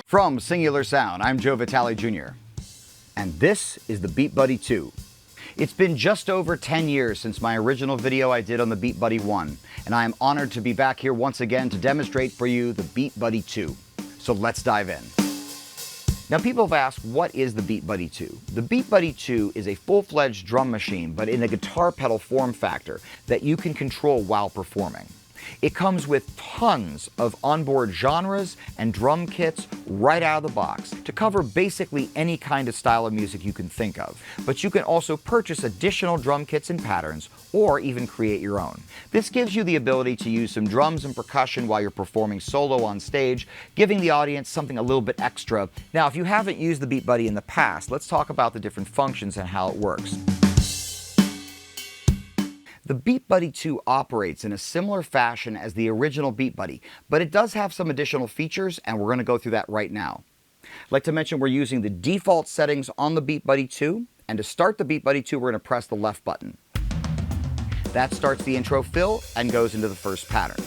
From Singular Sound, I'm Joe Vitale Jr. And this is the BeatBuddy 2. It's been just over 10 years since my original video I did on the BeatBuddy 1, and I am honored to be back here once again to demonstrate for you the BeatBuddy 2. So let's dive in. Now people have asked, what is the BeatBuddy 2? The BeatBuddy 2 is a full-fledged drum machine, but in a guitar pedal form factor that you can control while performing. It comes with tons of onboard genres and drum kits right out of the box to cover basically any kind of style of music you can think of. But you can also purchase additional drum kits and patterns, or even create your own. This gives you the ability to use some drums and percussion while you're performing solo on stage, giving the audience something a little bit extra. Now, if you haven't used the BeatBuddy in the past, let's talk about the different functions and how it works. The BeatBuddy 2 operates in a similar fashion as the original BeatBuddy, but it does have some additional features, and we're going to go through that right now. I'd like to mention we're using the default settings on the BeatBuddy 2, and to start the BeatBuddy 2, we're going to press the left button. That starts the intro fill and goes into the first pattern.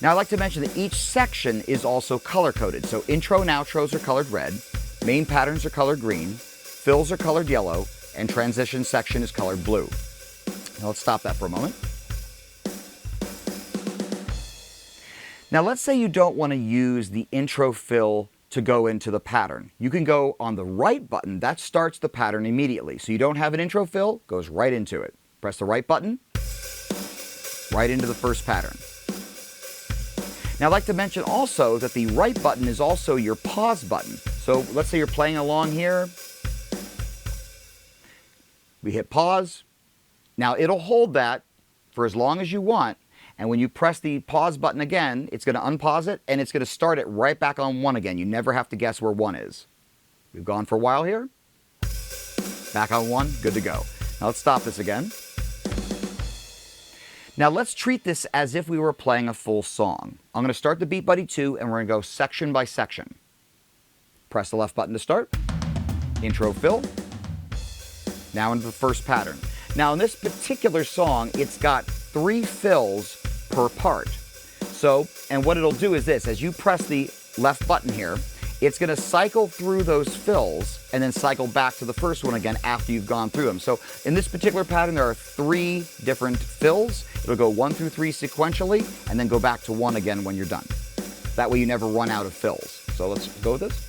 Now I'd like to mention that each section is also color-coded, so intro and outros are colored red, main patterns are colored green, fills are colored yellow, and transition section is colored blue. Now let's stop that for a moment. Now let's say you don't want to use the intro fill to go into the pattern. You can go on the right button, that starts the pattern immediately. So you don't have an intro fill, goes right into it. Press the right button, right into the first pattern. Now I'd like to mention also that the right button is also your pause button. So let's say you're playing along here. We hit pause. Now it'll hold that for as long as you want, and when you press the pause button again, it's going to unpause it and it's going to start it right back on 1 again. You never have to guess where 1 is. We've gone for a while here. Back on 1, good to go. Now let's stop this again. Now let's treat this as if we were playing a full song. I'm going to start the BeatBuddy 2 and we're going to go section by section. Press the left button to start. Intro fill. Now into the first pattern. Now in this particular song, it's got 3 fills per part. So, and what it'll do is this, as you press the left button here, it's going to cycle through those fills and then cycle back to the first one again after you've gone through them. So in this particular pattern, there are 3 different fills. It'll go 1 through 3 sequentially and then go back to 1 again when you're done. That way you never run out of fills. So let's go with this.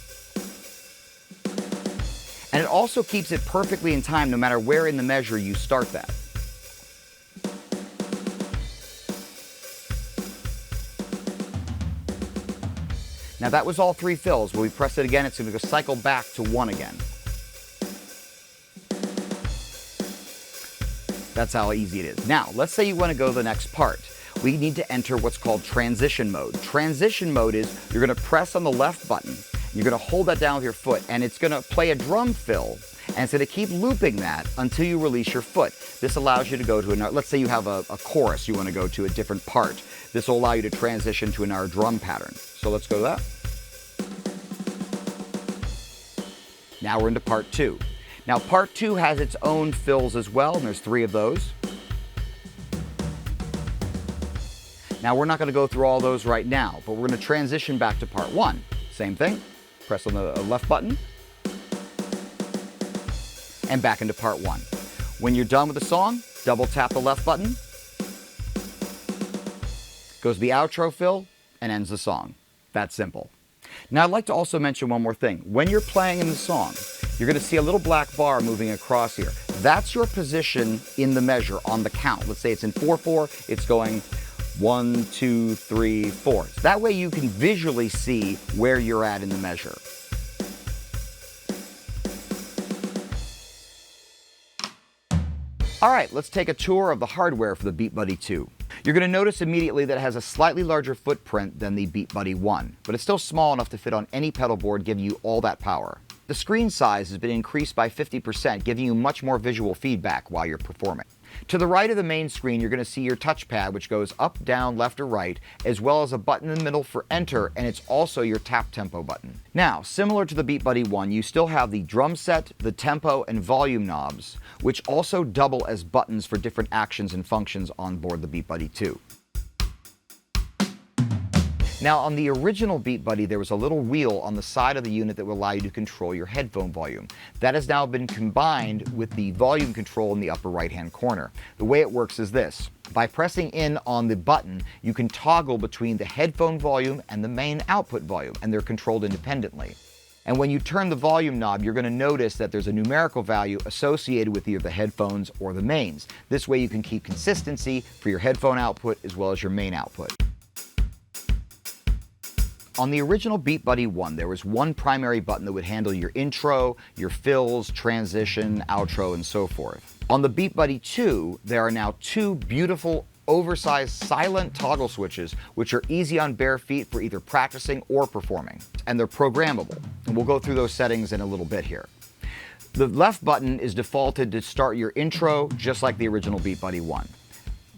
And it also keeps it perfectly in time no matter where in the measure you start that. Now that was all 3 fills. When we press it again, it's going to go cycle back to 1 again. That's how easy it is. Now, let's say you want to go to the next part. We need to enter what's called transition mode. Transition mode is you're going to press on the left button. You're going to hold that down with your foot, and it's going to play a drum fill, and it's going to keep looping that until you release your foot. This allows you to go to another, let's say you have a chorus you want to go to, a different part. This will allow you to transition to another drum pattern. So let's go to that. Now we're into part 2. Now part 2 has its own fills as well, and there's 3 of those. Now we're not going to go through all those right now, but we're going to transition back to part 1. Same thing. Press on the left button and back into part 1. When you're done with the song, double tap the left button, goes the outro fill, and ends the song. That's simple. Now I'd like to also mention one more thing. When you're playing in the song, you're going to see a little black bar moving across here. That's your position in the measure on the count. Let's say it's in 4/4, it's going 1, 2, 3, 4. That way you can visually see where you're at in the measure. All right, let's take a tour of the hardware for the BeatBuddy 2. You're going to notice immediately that it has a slightly larger footprint than the BeatBuddy 1, but it's still small enough to fit on any pedal board, giving you all that power. The screen size has been increased by 50%, giving you much more visual feedback while you're performing. To the right of the main screen, you're going to see your touchpad, which goes up, down, left, or right, as well as a button in the middle for enter, and it's also your tap tempo button. Now, similar to the BeatBuddy 1, you still have the drum set, the tempo, and volume knobs, which also double as buttons for different actions and functions on board the BeatBuddy 2. Now, on the original BeatBuddy, there was a little wheel on the side of the unit that will allow you to control your headphone volume. That has now been combined with the volume control in the upper right-hand corner. The way it works is this. By pressing in on the button, you can toggle between the headphone volume and the main output volume, and they're controlled independently. And when you turn the volume knob, you're going to notice that there's a numerical value associated with either the headphones or the mains. This way you can keep consistency for your headphone output as well as your main output. On the original BeatBuddy 1, there was one primary button that would handle your intro, your fills, transition, outro, and so forth. On the BeatBuddy 2, there are now two beautiful, oversized, silent toggle switches, which are easy on bare feet for either practicing or performing. And they're programmable. And we'll go through those settings in a little bit here. The left button is defaulted to start your intro, just like the original BeatBuddy 1.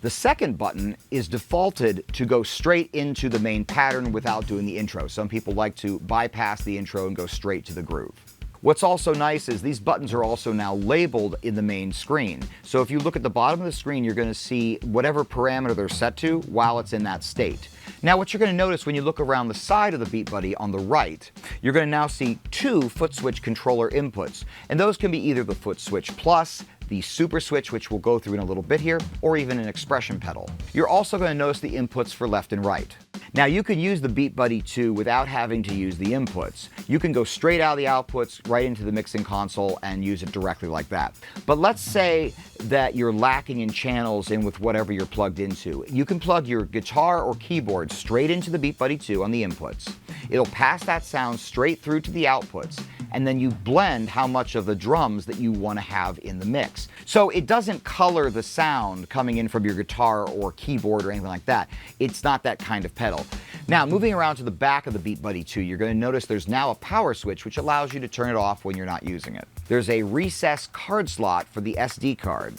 The second button is defaulted to go straight into the main pattern without doing the intro. Some people like to bypass the intro and go straight to the groove. What's also nice is these buttons are also now labeled in the main screen. So if you look at the bottom of the screen, you're going to see whatever parameter they're set to while it's in that state. Now what you're going to notice when you look around the side of the BeatBuddy on the right, you're going to now see two FootSwitch controller inputs. And those can be either the FootSwitch Plus, the SuperSwitch, which we'll go through in a little bit here, or even an expression pedal. You're also going to notice the inputs for left and right. Now you can use the BeatBuddy 2 without having to use the inputs. You can go straight out of the outputs right into the mixing console and use it directly like that. But let's say that you're lacking in channels in with whatever you're plugged into. You can plug your guitar or keyboard straight into the BeatBuddy 2 on the inputs. It'll pass that sound straight through to the outputs, and then you blend how much of the drums that you want to have in the mix. So it doesn't color the sound coming in from your guitar or keyboard or anything like that. It's not that kind of pedal. Now, moving around to the back of the BeatBuddy 2, you're going to notice there's now a power switch which allows you to turn it off when you're not using it. There's a recessed card slot for the SD card.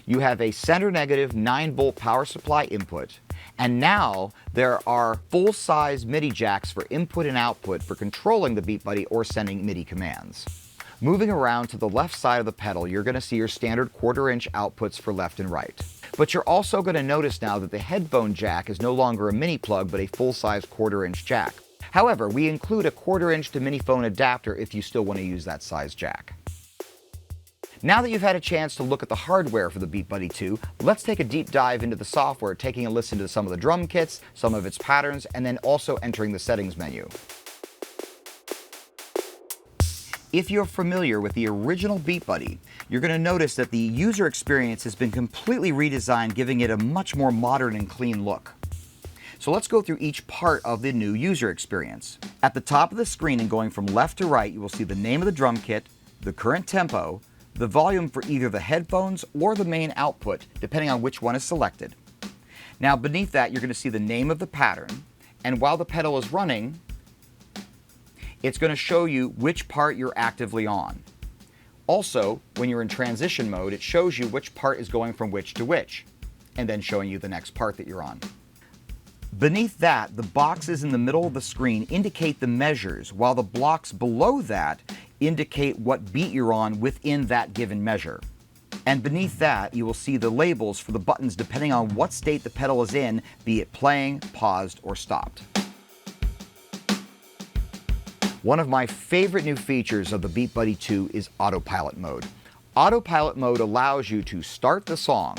You have a center negative 9-volt power supply input. And now there are full-size MIDI jacks for input and output for controlling the BeatBuddy or sending MIDI commands. Moving around to the left side of the pedal, you're going to see your standard 1/4-inch outputs for left and right. But you're also going to notice now that the headphone jack is no longer a mini plug, but a full-size 1/4-inch jack. However, we include a 1/4-inch to mini phone adapter if you still want to use that size jack. Now that you've had a chance to look at the hardware for the BeatBuddy 2, let's take a deep dive into the software, taking a listen to some of the drum kits, some of its patterns, and then also entering the settings menu. If you're familiar with the original BeatBuddy, you're going to notice that the user experience has been completely redesigned, giving it a much more modern and clean look. So let's go through each part of the new user experience. At the top of the screen and going from left to right, you will see the name of the drum kit, the current tempo, the volume for either the headphones or the main output, depending on which one is selected. Now beneath that, you're going to see the name of the pattern, and while the pedal is running, it's going to show you which part you're actively on. Also, when you're in transition mode, it shows you which part is going from which to which, and then showing you the next part that you're on. Beneath that, the boxes in the middle of the screen indicate the measures, while the blocks below that indicate what beat you're on within that given measure. And beneath that, you will see the labels for the buttons depending on what state the pedal is in, be it playing, paused, or stopped. One of my favorite new features of the BeatBuddy 2 is Autopilot mode. Autopilot mode allows you to start the song,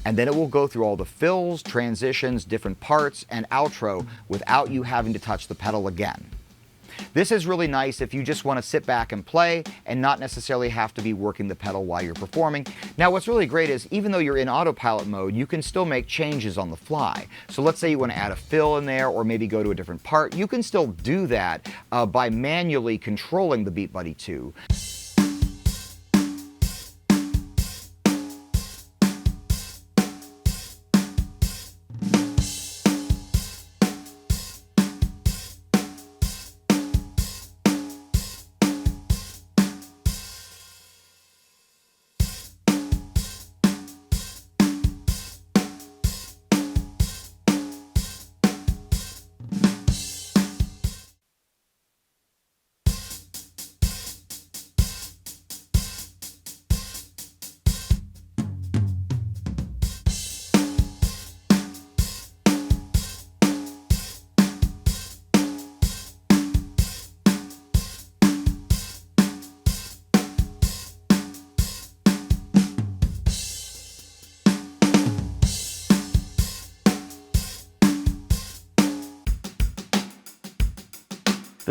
and then it will go through all the fills, transitions, different parts, and outro without you having to touch the pedal again. This is really nice if you just want to sit back and play and not necessarily have to be working the pedal while you're performing. Now what's really great is even though you're in autopilot mode, you can still make changes on the fly. So let's say you want to add a fill in there or maybe go to a different part. You can still do that by manually controlling the BeatBuddy 2.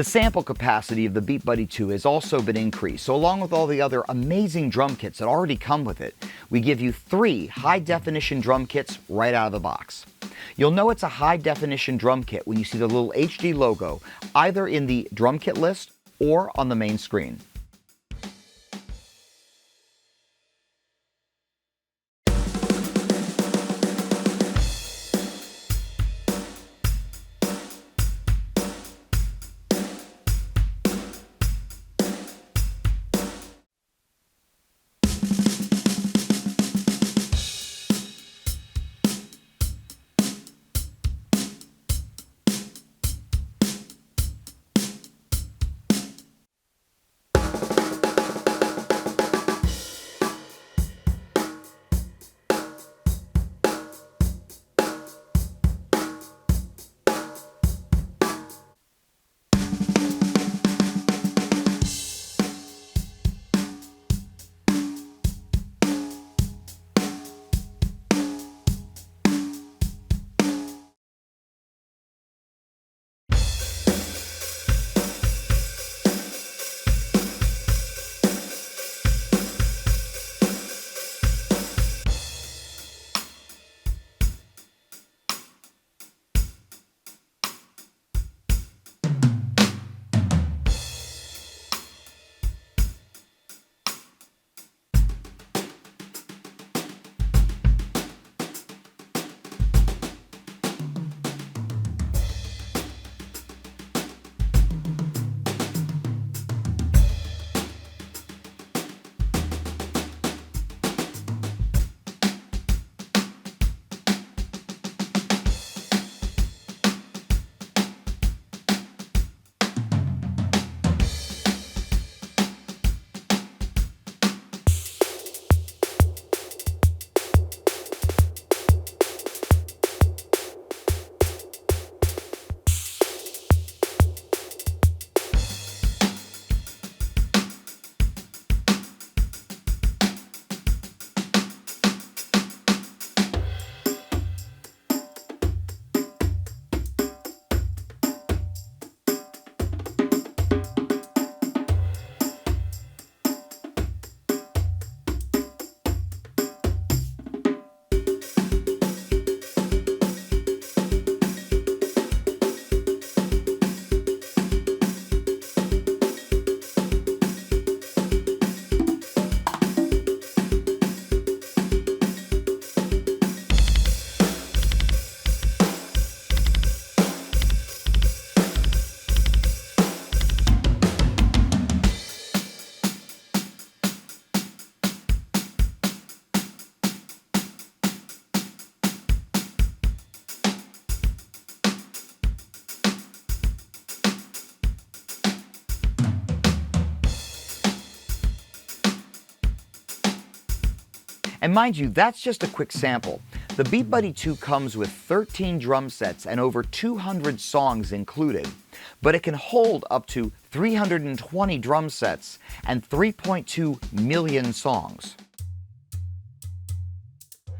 The sample capacity of the BeatBuddy 2 has also been increased, so along with all the other amazing drum kits that already come with it, we give you 3 high-definition drum kits right out of the box. You'll know it's a high-definition drum kit when you see the little HD logo either in the drum kit list or on the main screen. And mind you, that's just a quick sample. The BeatBuddy 2 comes with 13 drum sets and over 200 songs included, but it can hold up to 320 drum sets and 3.2 million songs.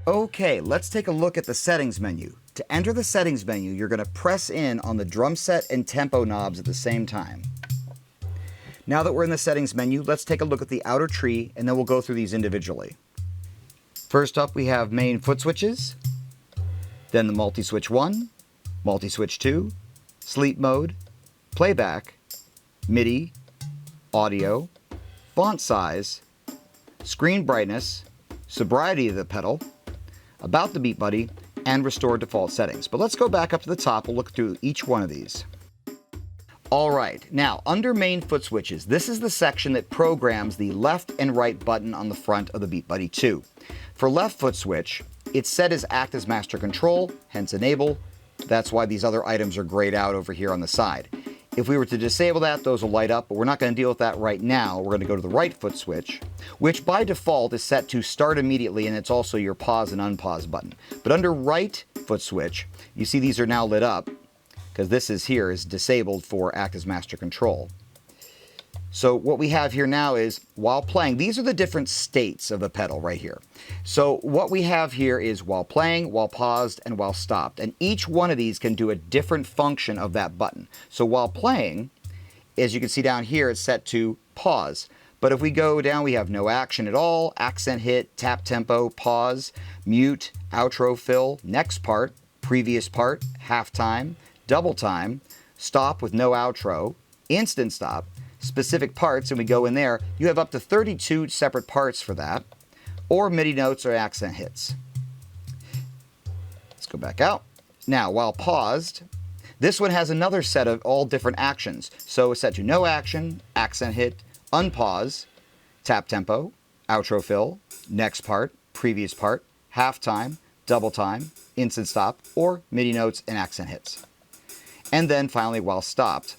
Okay, let's take a look at the settings menu. To enter the settings menu, you're going to press in on the drum set and tempo knobs at the same time. Now that we're in the settings menu, let's take a look at the outer tree and then we'll go through these individually. First up, we have main foot switches, then the multi-switch 1, multi-switch 2, sleep mode, playback, MIDI, audio, font size, screen brightness, sobriety of the pedal, about the BeatBuddy, and restore default settings. But let's go back up to the top. We'll look through each one of these. All right, now under main foot switches, this is the section that programs the left and right button on the front of the BeatBuddy 2. For left foot switch, it's set as act as master control, hence enable. That's why these other items are grayed out over here on the side. If we were to disable that, those will light up, but we're not going to deal with that right now. We're going to go to the right foot switch, which by default is set to start immediately, and it's also your pause and unpause button. But under right foot switch, you see these are now lit up, because this is disabled for act as master control. So what we have here now is, while playing, these are the different states of the pedal right here. So what we have here is while playing, while paused, and while stopped. And each one of these can do a different function of that button. So while playing, as you can see down here, it's set to pause. But if we go down, we have no action at all, accent hit, tap tempo, pause, mute, outro fill, next part, previous part, halftime, double time, stop with no outro, instant stop, specific parts, and we go in there, you have up to 32 separate parts for that, or MIDI notes or accent hits. Let's go back out. Now, while paused, this one has another set of all different actions. So it's set to no action, accent hit, unpause, tap tempo, outro fill, next part, previous part, halftime, double time, instant stop, or MIDI notes and accent hits. And then finally, while stopped,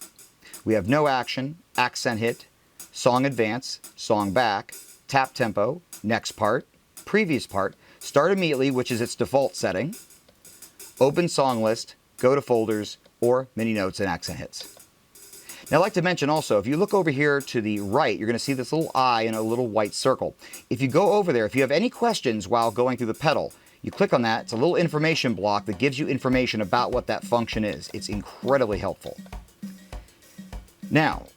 we have no action, accent hit, song advance, song back, tap tempo, next part, previous part, start immediately, which is its default setting, open song list, go to folders, or MIDI notes and accent hits. Now, I'd like to mention also, if you look over here to the right, you're going to see this little eye and a little white circle. If you go over there, if you have any questions while going through the pedal, you click on that. It's a little information block that gives you information about what that function is. It's incredibly helpful. Now,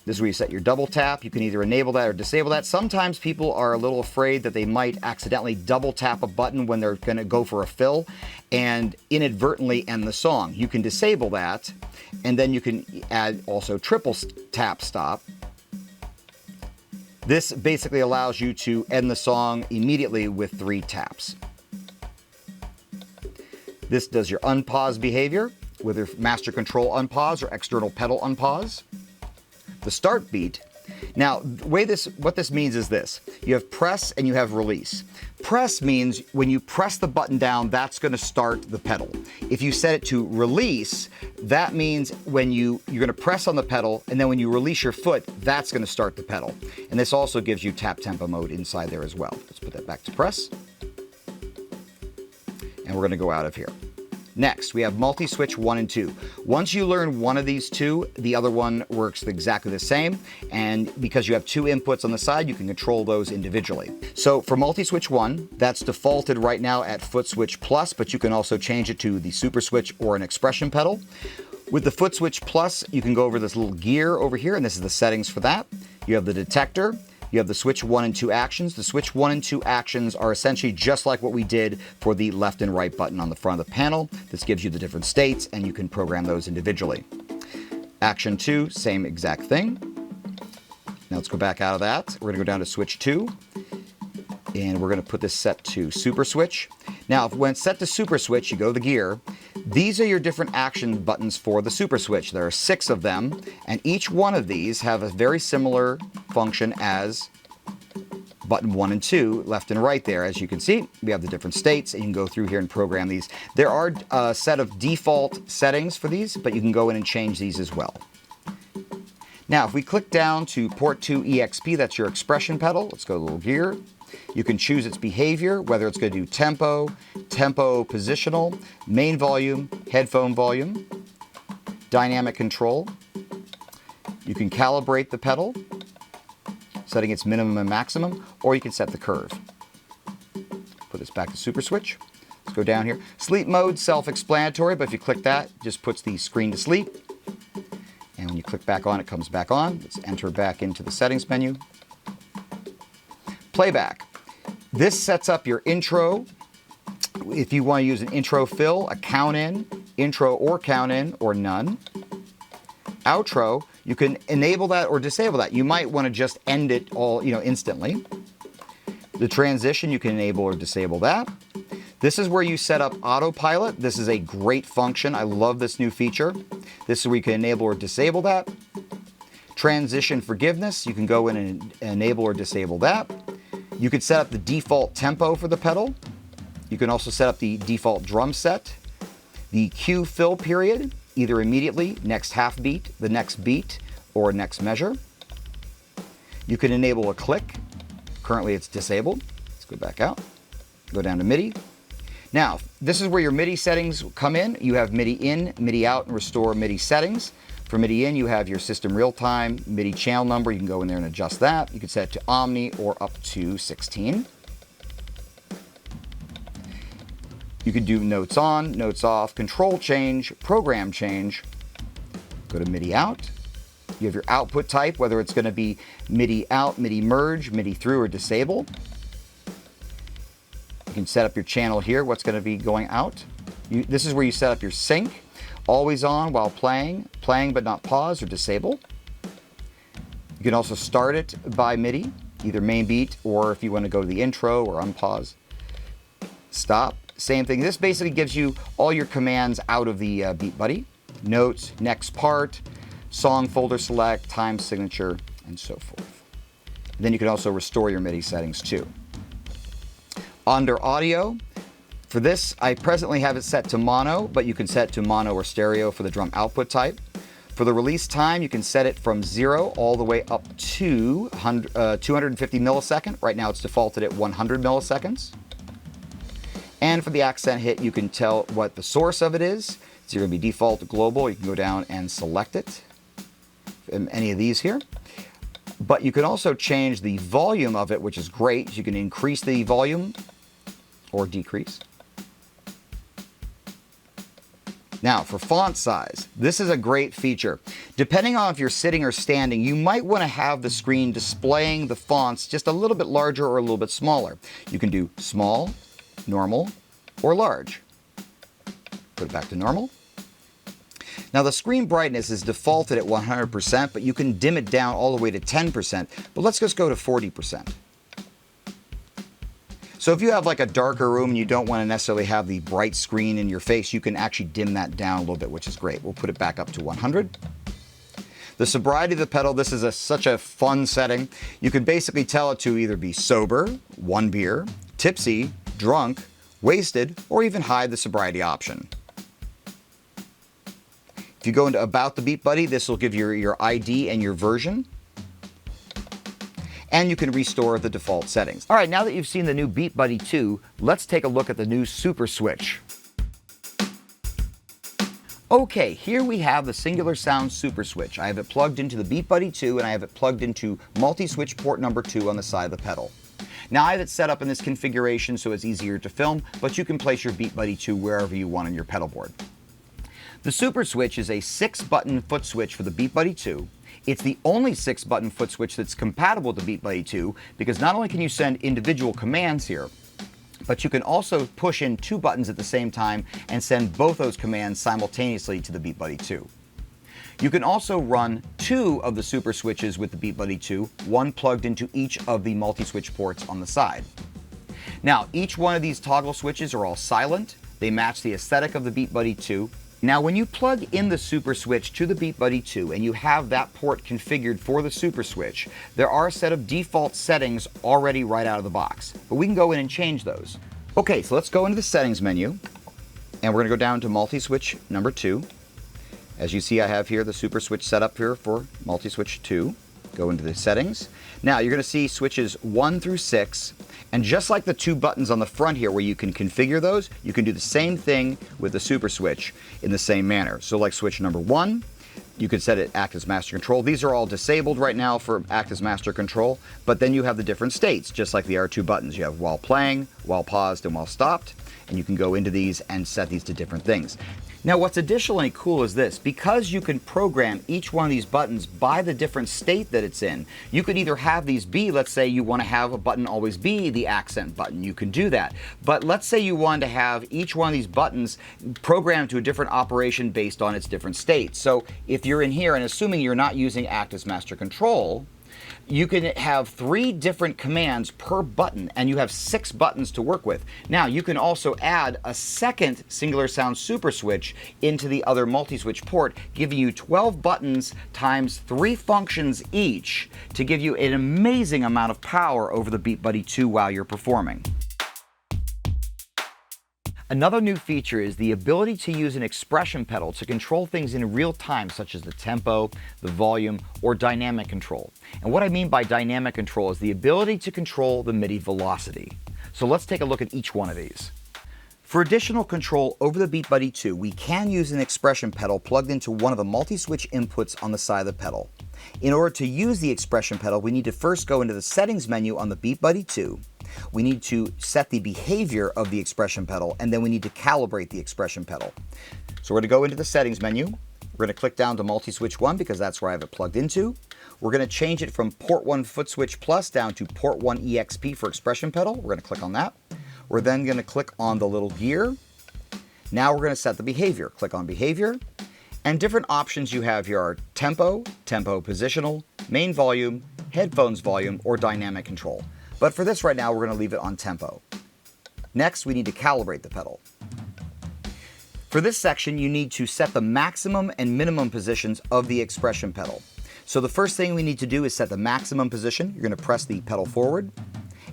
this is where you set your double tap. You can either enable that or disable that. Sometimes people are a little afraid that they might accidentally double tap a button when they're going to go for a fill and inadvertently end the song. You can disable that, and then you can add also triple tap stop. This basically allows you to end the song immediately with 3 taps. This does your unpause behavior, whether master control unpause or external pedal unpause. The start beat. Now, what this means is this. You have press and you have release. Press means when you press the button down, that's going to start the pedal. If you set it to release, that means when you're going to press on the pedal, and then when you release your foot, that's going to start the pedal. And this also gives you tap tempo mode inside there as well. Let's put that back to press. And we're going to go out of here. Next, we have multi-switch 1 and 2. Once you learn one of these two, the other one works exactly the same. And because you have 2 inputs on the side, you can control those individually. So for multi-switch 1, that's defaulted right now at foot switch plus, but you can also change it to the super switch or an expression pedal. With the foot switch plus, you can go over this little gear over here, and this is the settings for that. You have the detector. You have the switch 1 and 2 actions. The switch 1 and 2 actions are essentially just like what we did for the left and right button on the front of the panel. This gives you the different states, and you can program those individually. Action 2, same exact thing. Now let's go back out of that. We're going to go down to switch 2, and we're going to put this set to super switch. Now, when it's set to super switch, you go to the gear. These are your different action buttons for the super switch. There are 6 of them, and each one of these have a very similar function as button 1 and 2, left and right there. As you can see, we have the different states, and you can go through here and program these. There are a set of default settings for these, but you can go in and change these as well. Now, if we click down to port 2 EXP, that's your expression pedal. Let's go to the little gear. You can choose its behavior, whether it's going to do tempo, tempo positional, main volume, headphone volume, dynamic control. You can calibrate the pedal, setting its minimum and maximum, or you can set the curve. Put this back to super switch. Let's go down here. Sleep mode, self-explanatory, but if you click that, it just puts the screen to sleep. And when you click back on, it comes back on. Let's enter back into the settings menu. Playback. This sets up your intro. If you want to use an intro fill, a count in, intro or count in, or none. Outro, you can enable that or disable that. You might want to just end it all, instantly. The transition, you can enable or disable that. This is where you set up Autopilot. This is a great function. I love this new feature. This is where you can enable or disable that. Transition forgiveness, you can go in and enable or disable that. You could set up the default tempo for the pedal. You can also set up the default drum set. The cue fill period, either immediately, next half beat, the next beat, or next measure. You can enable a click. Currently it's disabled. Let's go back out. Go down to MIDI. Now, this is where your MIDI settings come in. You have MIDI in, MIDI out, and restore MIDI settings. For MIDI in, you have your system real-time, MIDI channel number. You can go in there and adjust that. You can set it to Omni or up to 16. You can do notes on, notes off, control change, program change. Go to MIDI out. You have your output type, whether it's going to be MIDI out, MIDI merge, MIDI through, or disable. You can set up your channel here, what's going to be going out. This is where you set up your sync, always on while playing, playing but not pause or disable. You can also start it by MIDI, either main beat, or if you want to go to the intro or unpause, stop. Same thing. This basically gives you all your commands out of the BeatBuddy. Notes, next part, song folder select, time signature, and so forth. And then you can also restore your MIDI settings too. Under audio, for this I presently have it set to mono, but you can set it to mono or stereo for the drum output type. For the release time, you can set it from 0 all the way up to 250 millisecond. Right now it's defaulted at 100 milliseconds. And for the accent hit, you can tell what the source of it is. It's going to be default global. You can go down and select it in any of these here. But you can also change the volume of it, which is great. You can increase the volume or decrease. Now, for font size, this is a great feature. Depending on if you're sitting or standing, you might want to have the screen displaying the fonts just a little bit larger or a little bit smaller. You can do small, normal, or large. Put it back to normal. Now the screen brightness is defaulted at 100%, but you can dim it down all the way to 10%, but let's just go to 40%. So if you have like a darker room and you don't want to necessarily have the bright screen in your face, you can actually dim that down a little bit, which is great. We'll put it back up to 100. The sobriety of the pedal, this is such a fun setting. You can basically tell it to either be sober, 1 beer, tipsy, drunk, wasted, or even hide the sobriety option. If you go into About the BeatBuddy, this will give you your ID and your version. And you can restore the default settings. All right, now that you've seen the new BeatBuddy 2, let's take a look at the new SuperSwitch. Okay, here we have the Singular Sound SuperSwitch. I have it plugged into the BeatBuddy 2 and I have it plugged into multi-switch port number 2 on the side of the pedal. Now I have it set up in this configuration so it's easier to film, but you can place your BeatBuddy 2 wherever you want on your pedal board. The SuperSwitch is a 6-button foot switch for the BeatBuddy 2. It's the only 6-button foot switch that's compatible to BeatBuddy 2 because not only can you send individual commands here, but you can also push in 2 buttons at the same time and send both those commands simultaneously to the BeatBuddy 2. You can also run 2 of the Super Switches with the BeatBuddy 2, one plugged into each of the multi-switch ports on the side. Now, each one of these toggle switches are all silent. They match the aesthetic of the BeatBuddy 2. Now, when you plug in the Super Switch to the BeatBuddy 2 and you have that port configured for the Super Switch, there are a set of default settings already right out of the box, but we can go in and change those. Okay, so let's go into the settings menu and we're going to go down to multi-switch number 2. As you see, I have here the Super Switch set up here for multi-switch 2. Go into the settings. Now you're going to see switches 1 through 6, and just like the 2 buttons on the front here where you can configure those, you can do the same thing with the Super Switch in the same manner. So like switch number 1, you could set it act as master control. These are all disabled right now for act as master control, but then you have the different states, just like the R2 buttons. You have while playing, while paused, and while stopped, and you can go into these and set these to different things. Now what's additionally cool is this, because you can program each one of these buttons by the different state that it's in, you could either have these be, let's say you want to have a button always be the accent button, you can do that. But let's say you want to have each one of these buttons programmed to a different operation based on its different states. So if you're in here, and assuming you're not using act as master control, you can have 3 different commands per button, and you have 6 buttons to work with. Now, you can also add a second Singular Sound Super Switch into the other multi-switch port, giving you 12 buttons times 3 functions each to give you an amazing amount of power over the BeatBuddy 2 while you're performing. Another new feature is the ability to use an expression pedal to control things in real time, such as the tempo, the volume, or dynamic control. And what I mean by dynamic control is the ability to control the MIDI velocity. So let's take a look at each one of these. For additional control over the BeatBuddy 2, we can use an expression pedal plugged into one of the multi-switch inputs on the side of the pedal. In order to use the expression pedal, we need to first go into the settings menu on the BeatBuddy 2. We need to set the behavior of the expression pedal, and then we need to calibrate the expression pedal. So we're going to go into the settings menu. We're We're going to click down to multi-switch 1 because that's where I have it plugged into. We're going to change it from port 1 foot switch plus down to port 1 EXP for expression pedal. We're going to click on that. We're then going to click on the little gear. Now we're going to set the behavior. Click on behavior. And different options you have here are tempo, tempo positional, main volume, headphones volume, or dynamic control. But for this right now, we're going to leave it on tempo. Next, we need to calibrate the pedal. For this section, you need to set the maximum and minimum positions of the expression pedal. So the first thing we need to do is set the maximum position. You're going to press the pedal forward,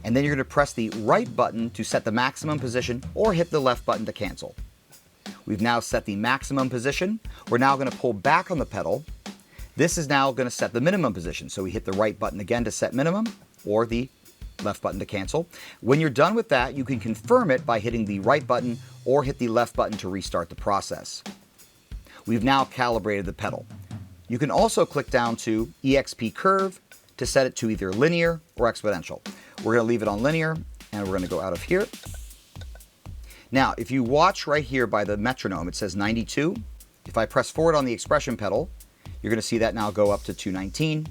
and then you're going to press the right button to set the maximum position, or hit the left button to cancel. We've now set the maximum position. We're now going to pull back on the pedal. This is now going to set the minimum position. So we hit the right button again to set minimum, or the left button to cancel. When you're done with that, you can confirm it by hitting the right button or hit the left button to restart the process. We've now calibrated the pedal. You can also click down to EXP curve to set it to either linear or exponential. We're going to leave it on linear, and we're going to go out of here. Now, if you watch right here by the metronome, it says 92. If I press forward on the expression pedal, you're going to see that now go up to 219.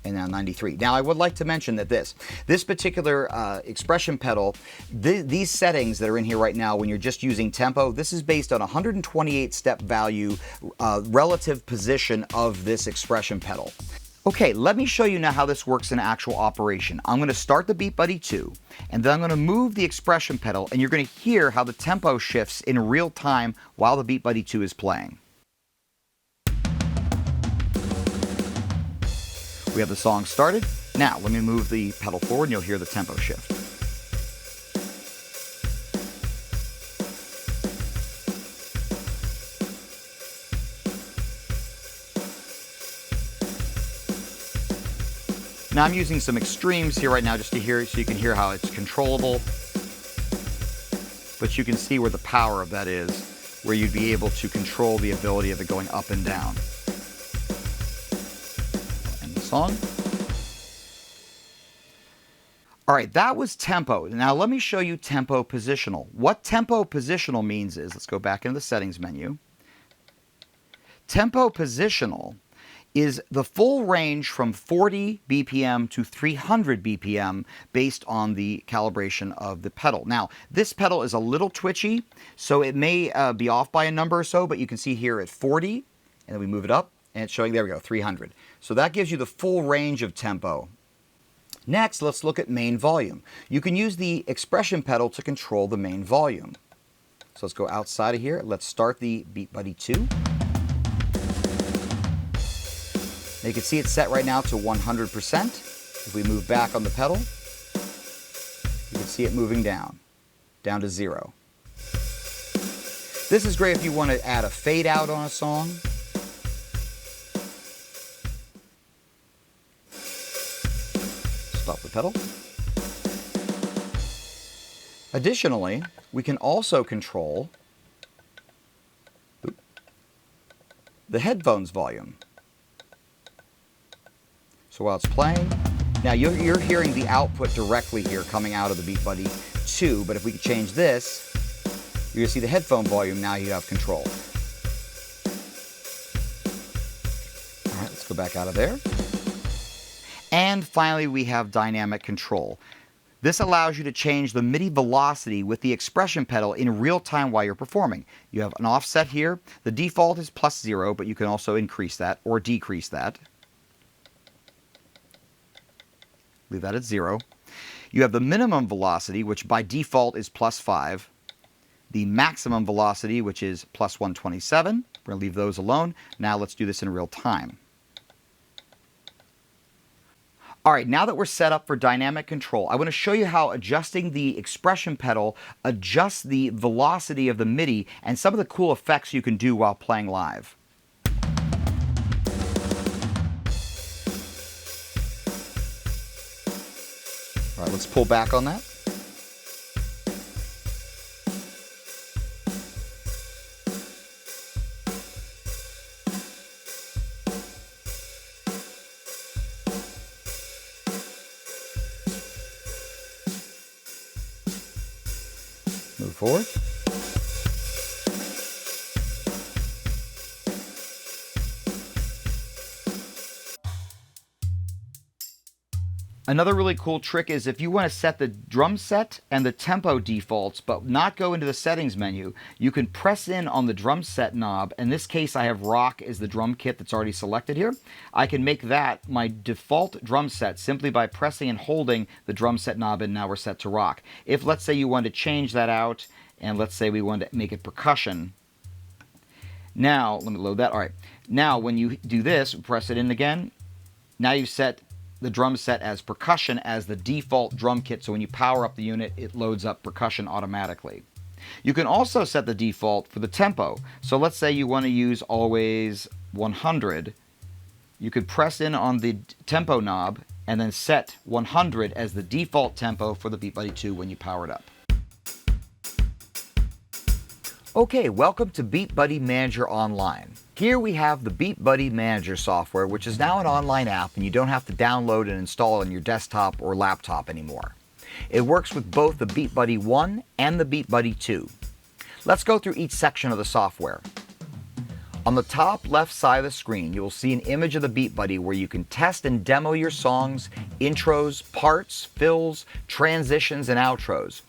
And now 93. Now I would like to mention that this particular expression pedal, these settings that are in here right now when you're just using tempo, this is based on 128 step value relative position of this expression pedal. Okay, let me show you now how this works in actual operation. I'm going to start the BeatBuddy 2, and then I'm going to move the expression pedal, and you're going to hear how the tempo shifts in real time while the BeatBuddy 2 is playing. We have the song started. Now, let me move the pedal forward and you'll hear the tempo shift. Now I'm using some extremes here right now just to hear it so you can hear how it's controllable. But you can see where the power of that is, where you'd be able to control the ability of it going up and down. Song. All right, that was tempo. Now let me show you tempo positional. What tempo positional means is, let's go back into the settings menu. Tempo positional is the full range from 40 BPM to 300 BPM based on the calibration of the pedal. Now, this pedal is a little twitchy, so it may be off by a number or so, but you can see here at 40, and then we move it up, and it's showing, there we go, 300. So that gives you the full range of tempo. Next, let's look at main volume. You can use the expression pedal to control the main volume. So let's go outside of here. Let's start the BeatBuddy 2. Now you can see it's set right now to 100%. If we move back on the pedal, you can see it moving down to 0. This is great if you want to add a fade out on a song. Stop the pedal. Additionally, we can also control the headphones volume. So while it's playing, now you're hearing the output directly here coming out of the BeatBuddy 2, but if we change this, you're going to see the headphone volume. Now you have control. All right, let's go back out of there. And finally, we have dynamic control. This allows you to change the MIDI velocity with the expression pedal in real time while you're performing. You have an offset here. The default is +0, but you can also increase that or decrease that. Leave that at 0. You have the minimum velocity, which by default is +5. The maximum velocity, which is +127. We're going to leave those alone. Now let's do this in real time. All right, now that we're set up for dynamic control, I want to show you how adjusting the expression pedal adjusts the velocity of the MIDI and some of the cool effects you can do while playing live. All right, let's pull back on that. Move forward. Another really cool trick is if you want to set the drum set and the tempo defaults but not go into the settings menu, you can press in on the drum set knob. In this case, I have rock as the drum kit that's already selected here. I can make that my default drum set simply by pressing and holding the drum set knob, and now we're set to rock. If, let's say, you want to change that out, and let's say we want to make it percussion. Now, let me load that. All right. Now, when you do this, press it in again. Now you've set the drum set as percussion as the default drum kit, so when you power up the unit, it loads up percussion automatically. You can also set the default for the tempo. So let's say you want to use always 100. You could press in on the tempo knob and then set 100 as the default tempo for the BeatBuddy 2 when you power it up. Okay, welcome to BeatBuddy Manager Online. Here we have the BeatBuddy Manager software, which is now an online app, and you don't have to download and install on your desktop or laptop anymore. It works with both the BeatBuddy 1 and the BeatBuddy 2. Let's go through each section of the software. On the top left side of the screen, you will see an image of the BeatBuddy where you can test and demo your songs, intros, parts, fills, transitions, and outros.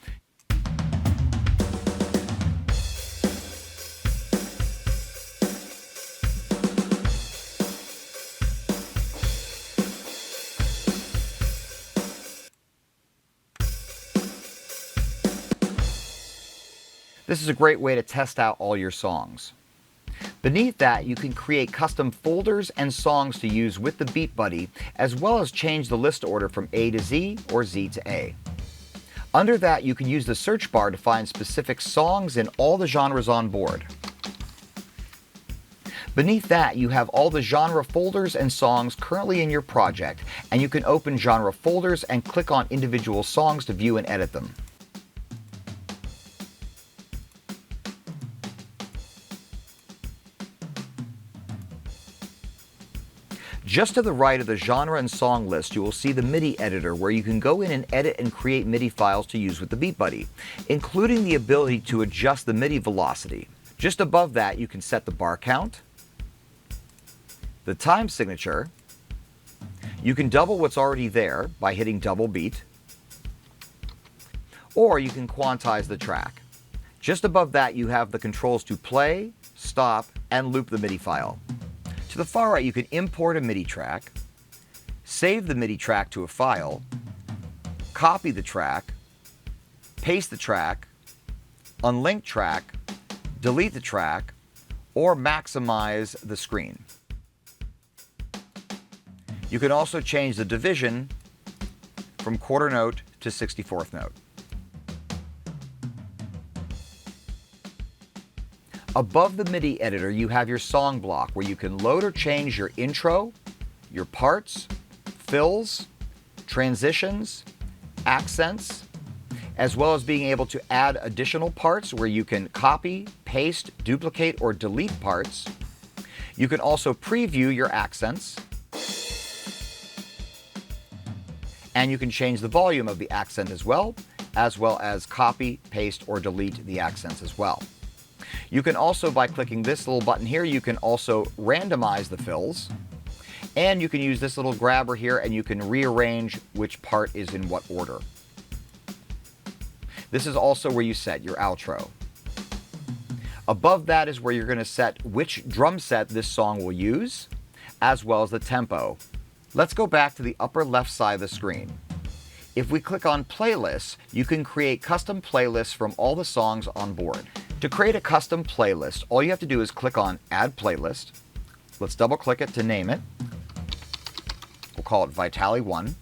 This is a great way to test out all your songs. Beneath that, you can create custom folders and songs to use with the BeatBuddy, as well as change the list order from A to Z or Z to A. Under that, you can use the search bar to find specific songs in all the genres on board. Beneath that, you have all the genre folders and songs currently in your project, and you can open genre folders and click on individual songs to view and edit them. Just to the right of the genre and song list, you will see the MIDI editor where you can go in and edit and create MIDI files to use with the BeatBuddy, including the ability to adjust the MIDI velocity. Just above that, you can set the bar count, the time signature. You can double what's already there by hitting double beat, or you can quantize the track. Just above that, you have the controls to play, stop, and loop the MIDI file. To the far right, you can import a MIDI track, save the MIDI track to a file, copy the track, paste the track, unlink track, delete the track, or maximize the screen. You can also change the division from quarter note to 64th note. Above the MIDI editor, you have your song block where you can load or change your intro, your parts, fills, transitions, accents, as well as being able to add additional parts where you can copy, paste, duplicate, or delete parts. You can also preview your accents, and you can change the volume of the accent as well as copy, paste, or delete the accents as well. You can also, by clicking this little button here, you can also randomize the fills, and you can use this little grabber here and you can rearrange which part is in what order. This is also where you set your outro. Above that is where you're going to set which drum set this song will use, as well as the tempo. Let's go back to the upper left side of the screen. If we click on Playlists, you can create custom playlists from all the songs on board. To create a custom playlist, all you have to do is click on Add Playlist. Let's double click it to name it. We'll call it Vitale 1.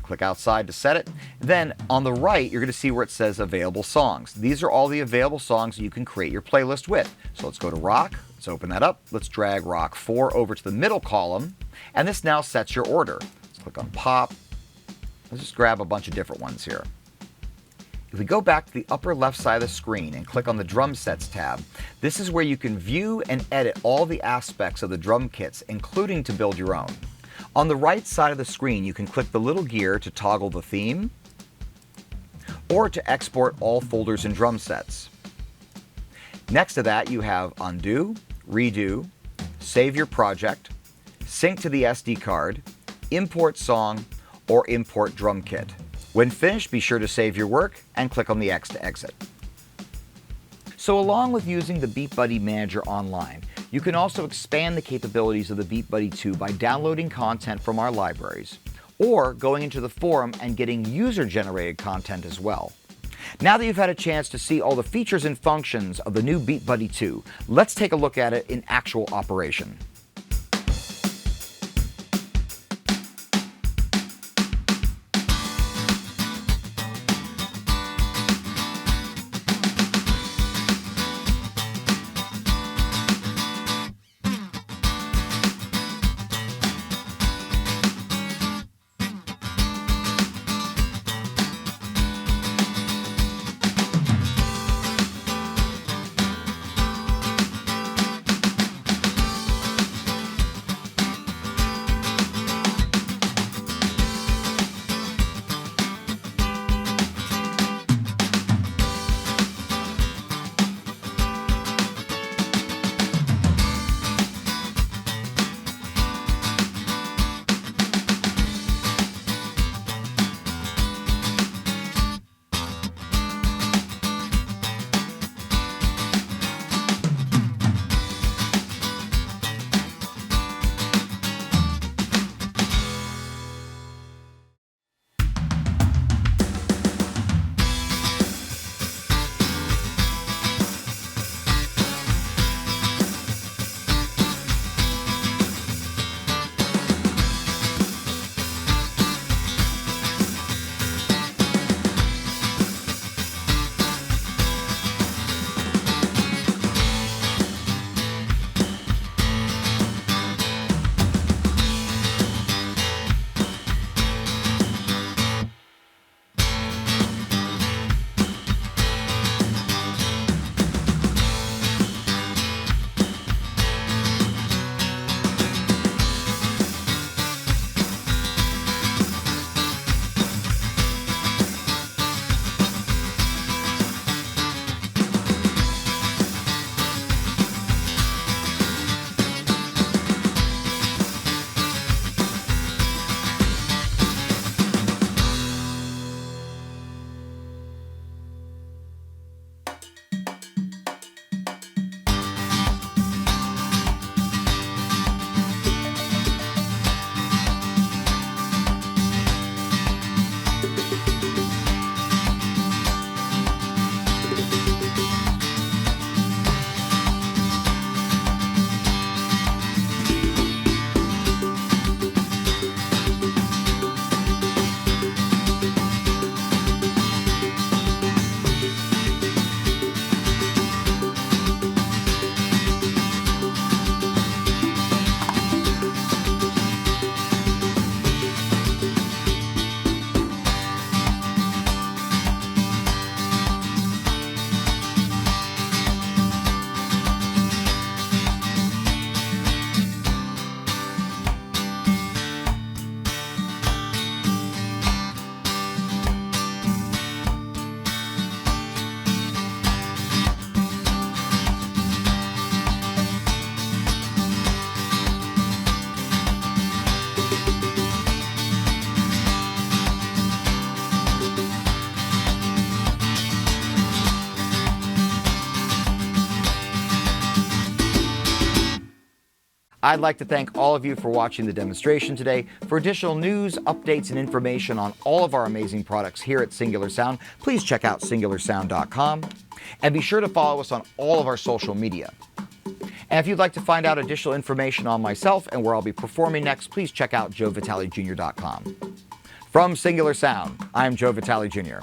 Click outside to set it. Then on the right, you're going to see where it says Available Songs. These are all the available songs that you can create your playlist with. So let's go to Rock. Let's open that up. Let's drag Rock 4 over to the middle column. And this now sets your order. Let's click on Pop. Let's just grab a bunch of different ones here. If we go back to the upper left side of the screen and click on the Drum Sets tab, this is where you can view and edit all the aspects of the drum kits, including to build your own. On the right side of the screen, you can click the little gear to toggle the theme or to export all folders and drum sets. Next to that, you have Undo, Redo, Save Your Project, Sync to the SD card, Import Song, or import drum kit. When finished, be sure to save your work and click on the X to exit. So along with using the BeatBuddy Manager online, you can also expand the capabilities of the BeatBuddy 2 by downloading content from our libraries, or going into the forum and getting user-generated content as well. Now that you've had a chance to see all the features and functions of the new BeatBuddy 2, let's take a look at it in actual operation. I'd like to thank all of you for watching the demonstration today. For additional news, updates, and information on all of our amazing products here at Singular Sound, please check out singularsound.com. And be sure to follow us on all of our social media. And if you'd like to find out additional information on myself and where I'll be performing next, please check out joevitalijr.com. From Singular Sound, I'm Joe Vitale Jr.